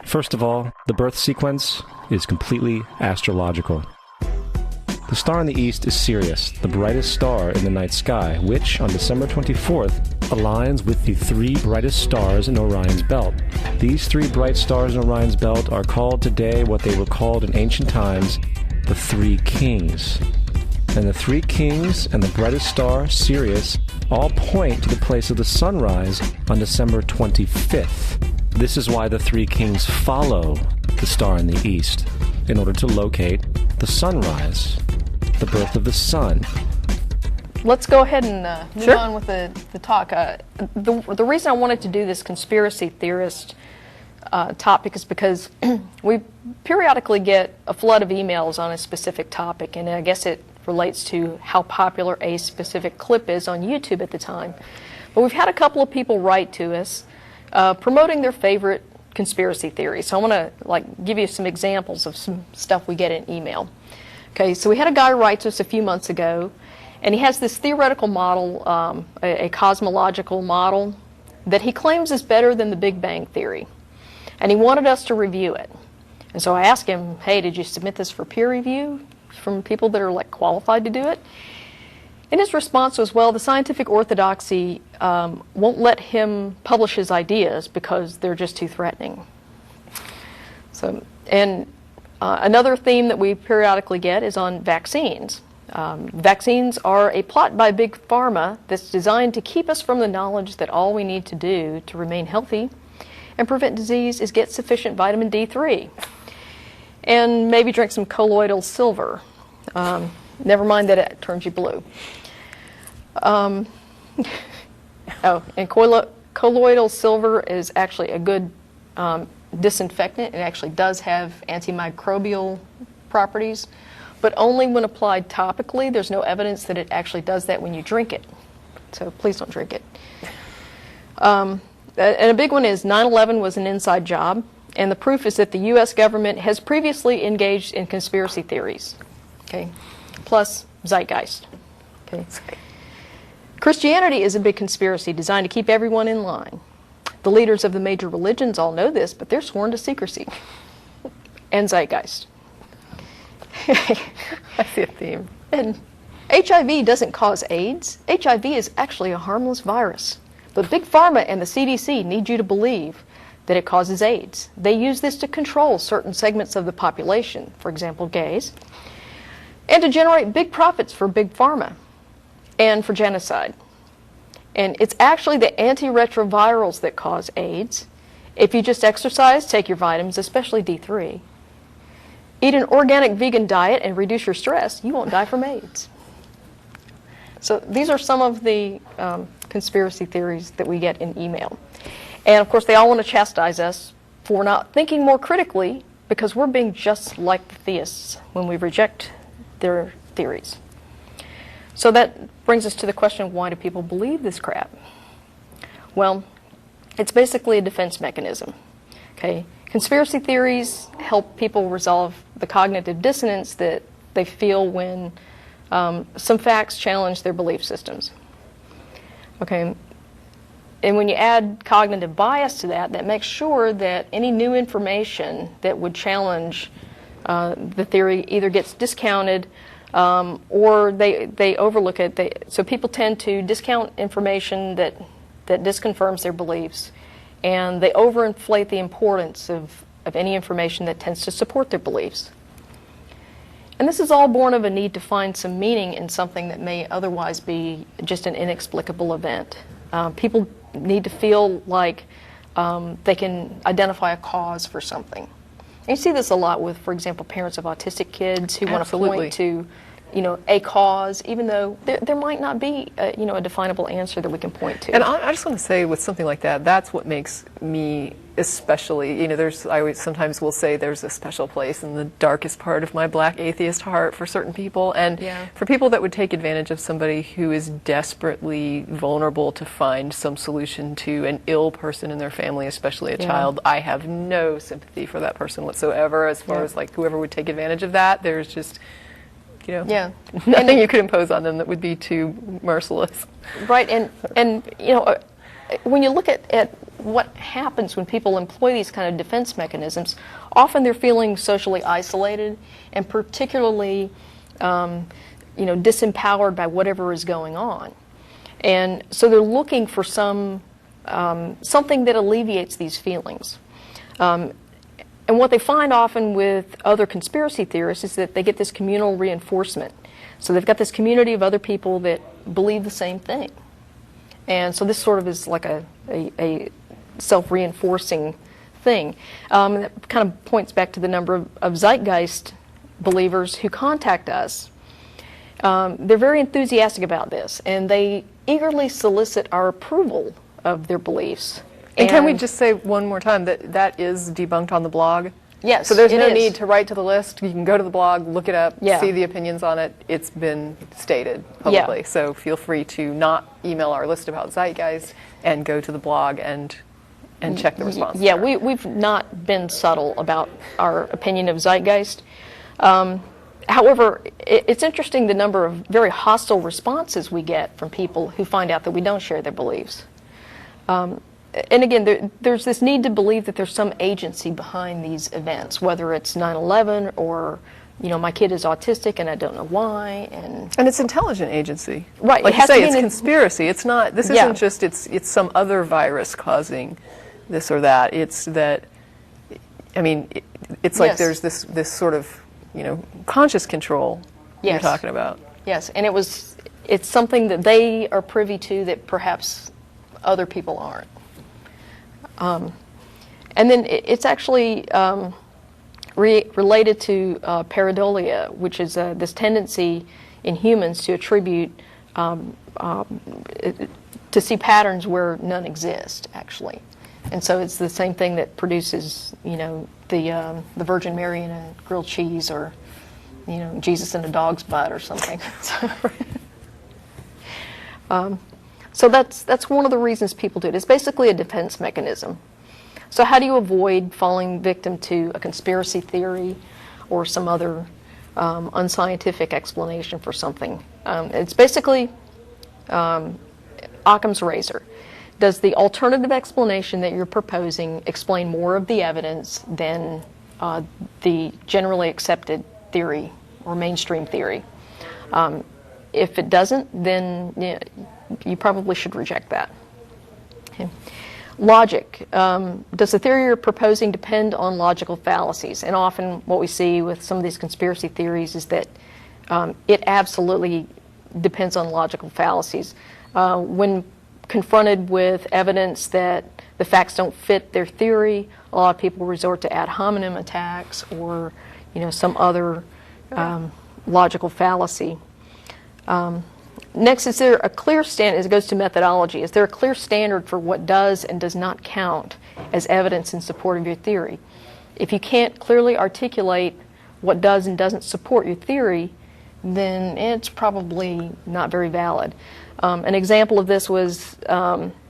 First of all, the birth sequence is completely astrological. The star in the east is Sirius, the brightest star in the night sky, which, on December 24th, aligns with the 3 brightest stars in Orion's belt. These 3 bright stars in Orion's belt are called today what they were called in ancient times, the 3 kings. And the 3 kings and the brightest star, Sirius, all point to the place of the sunrise on December 25th. This is why the 3 kings follow the star in the east, in order to locate the sunrise, the birth of the sun. Let's go ahead and move on with the talk. The reason I wanted to do this conspiracy theorist topic is because we periodically get a flood of emails on a specific topic, and I guess it relates to how popular a specific clip is on YouTube at the time. But we've had a couple of people write to us promoting their favorite conspiracy theories. So I want to give you some examples of some stuff we get in email. Okay, so we had a guy write to us a few months ago, and he has this theoretical model, a cosmological model, that he claims is better than the Big Bang Theory. And he wanted us to review it. And so I asked him, hey, did you submit this for peer review from people that are qualified to do it? And his response was, well, the scientific orthodoxy won't let him publish his ideas because they're just too threatening. So, and another theme that we periodically get is on vaccines. Vaccines are a plot by Big Pharma that's designed to keep us from the knowledge that all we need to do to remain healthy and prevent disease is get sufficient vitamin D3 and maybe drink some colloidal silver. Never mind that it turns you blue. And colloidal silver is actually a good disinfectant. It actually does have antimicrobial properties, but only when applied topically. There's no evidence that it actually does that when you drink it. So please don't drink it. And a big one is 9/11 was an inside job, and the proof is that the U.S. government has previously engaged in conspiracy theories. Okay, plus Zeitgeist. Okay. Christianity is a big conspiracy designed to keep everyone in line. The leaders of the major religions all know this, but they're sworn to secrecy. And Zeitgeist. I see a theme. And HIV doesn't cause AIDS. HIV is actually a harmless virus. But Big Pharma and the CDC need you to believe that it causes AIDS. They use this to control certain segments of the population, for example, gays, and to generate big profits for Big Pharma and for genocide. And it's actually the antiretrovirals that cause AIDS. If you just exercise, take your vitamins, especially D3, eat an organic vegan diet and reduce your stress, you won't die from AIDS. So these are some of the conspiracy theories that we get in email. And of course they all want to chastise us for not thinking more critically, because we're being just like the theists when we reject their theories. So that brings us to the question, why do people believe this crap? Well, it's basically a defense mechanism. Okay? Conspiracy theories help people resolve the cognitive dissonance that they feel when some facts challenge their belief systems. Okay? And when you add cognitive bias to that, that makes sure that any new information that would challenge the theory either gets discounted or they overlook it. So people tend to discount information that disconfirms their beliefs, and they overinflate the importance of any information that tends to support their beliefs. And this is all born of a need to find some meaning in something that may otherwise be just an inexplicable event. People need to feel like they can identify a cause for something. And you see this a lot with, for example, parents of autistic kids who want to point to, a cause, even though there might not be, a definable answer that we can point to. And I just want to say, with something like that, that's what makes me especially, I always sometimes will say there's a special place in the darkest part of my black atheist heart for certain people, and for people that would take advantage of somebody who is desperately vulnerable to find some solution to an ill person in their family, especially a child. I have no sympathy for that person whatsoever, as far as whoever would take advantage of that. There's just nothing you could impose on them that would be too merciless. Right, and when you look at what happens when people employ these kind of defense mechanisms, often they're feeling socially isolated and particularly disempowered by whatever is going on. And so they're looking for something that alleviates these feelings. And what they find often with other conspiracy theorists is that they get this communal reinforcement. So they've got this community of other people that believe the same thing. And so this sort of is like a self-reinforcing thing. That kind of points back to the number of Zeitgeist believers who contact us. They're very enthusiastic about this, and they eagerly solicit our approval of their beliefs. And can we just say one more time that that is debunked on the blog? Yes, so there's no need to write to the list. You can go to the blog, look it up, Yeah. see the opinions on it. It's been stated publicly. Yeah. So feel free to not email our list about Zeitgeist and go to the blog and check the response. Yeah, we've not been subtle about our opinion of Zeitgeist. However, it's interesting the number of very hostile responses we get from people who find out that we don't share their beliefs. And again, there's this need to believe that there's some agency behind these events, whether it's 9/11 or, my kid is autistic and I don't know why. And it's intelligent agency. Right. Like it you has say, to it's be conspiracy. It's not, this Yeah. isn't just, it's some other virus causing this or that. It's that, it's like Yes. there's this sort of, conscious control Yes. you're talking about. Yes, and it's something that they are privy to that perhaps other people aren't. And then it's actually related to pareidolia, which is this tendency in humans to attribute, to see patterns where none exist, actually. And so it's the same thing that produces, the Virgin Mary in a grilled cheese, or, Jesus in a dog's butt or something. So that's one of the reasons people do it. It's basically a defense mechanism. So how do you avoid falling victim to a conspiracy theory or some other unscientific explanation for something? It's basically Occam's razor. Does the alternative explanation that you're proposing explain more of the evidence than the generally accepted theory or mainstream theory? If it doesn't, then you probably should reject that. Okay. Logic. Does the theory you're proposing depend on logical fallacies? And often what we see with some of these conspiracy theories is that it absolutely depends on logical fallacies. When confronted with evidence that the facts don't fit their theory, a lot of people resort to ad hominem attacks or some other logical fallacy. Next, is there a clear standard, as it goes to methodology, is there a clear standard for what does and does not count as evidence in support of your theory? If you can't clearly articulate what does and doesn't support your theory, then it's probably not very valid. An example of this was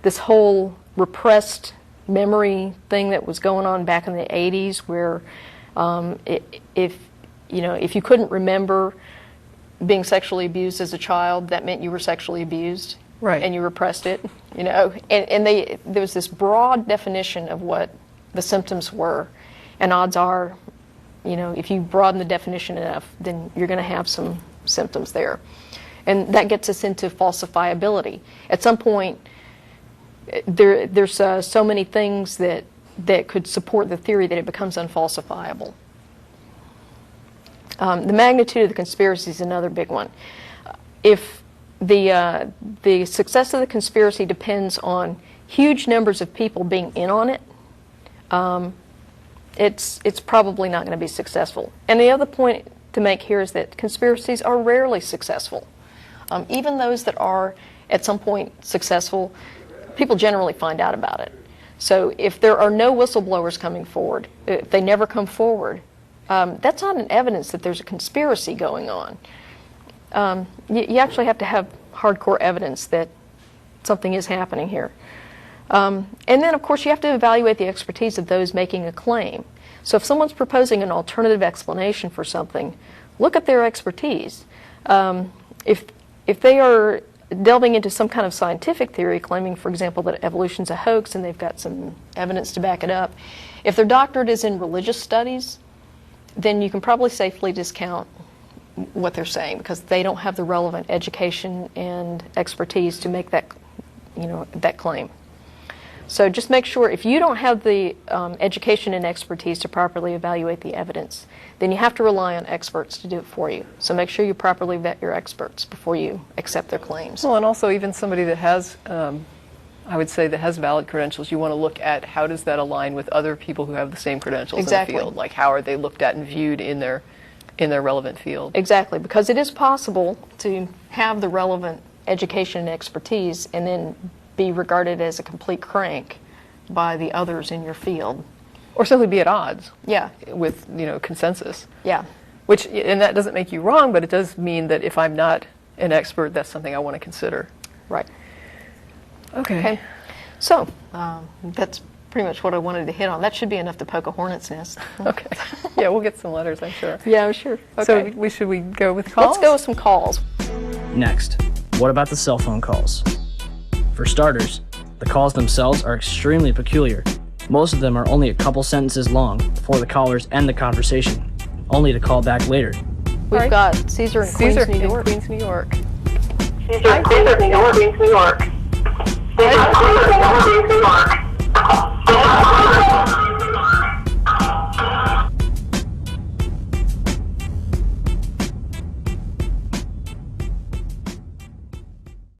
this whole repressed memory thing that was going on back in the 80s, where if you couldn't remember being sexually abused as a child, that meant you were sexually abused, right? And you repressed it, And there was this broad definition of what the symptoms were, and odds are, if you broaden the definition enough, then you're going to have some symptoms there, and that gets us into falsifiability. At some point, there's so many things that could support the theory that it becomes unfalsifiable. The magnitude of the conspiracy is another big one. If the success of the conspiracy depends on huge numbers of people being in on it, it's probably not going to be successful. And the other point to make here is that conspiracies are rarely successful. Even those that are at some point successful, people generally find out about it. So if there are no whistleblowers coming forward, if they never come forward, that's not an evidence that there's a conspiracy going on. You actually have to have hardcore evidence that something is happening here. And then, of course, you have to evaluate the expertise of those making a claim. So if someone's proposing an alternative explanation for something, look at their expertise. If they are delving into some kind of scientific theory, claiming, for example, that evolution's a hoax and they've got some evidence to back it up, if their doctorate is in religious studies, then you can probably safely discount what they're saying, because they don't have the relevant education and expertise to make that, that claim. So just make sure, if you don't have the education and expertise to properly evaluate the evidence, then you have to rely on experts to do it for you. So make sure you properly vet your experts before you accept their claims. Well, and also even somebody that has, I would say, that has valid credentials, you want to look at how does that align with other people who have the same credentials Exactly. in the field. Like, how are they looked at and viewed in their relevant field. Exactly, because it is possible to have the relevant education and expertise and then be regarded as a complete crank by the others in your field. Or simply be at odds. Yeah. With, consensus. Yeah. And that doesn't make you wrong, but it does mean that if I'm not an expert, that's something I want to consider. Right. Okay. So, that's pretty much what I wanted to hit on. That should be enough to poke a hornet's nest. Okay. Yeah, we'll get some letters, I'm sure. Yeah, I'm sure. Okay. So should we go with calls? Let's go with some calls. Next, what about the cell phone calls? For starters, the calls themselves are extremely peculiar. Most of them are only a couple sentences long before the callers end the conversation, only to call back later. We've got Caesar in Queens, New York. Queens, New York. Caesar in Queens, New York. Caesar in Queens, New York.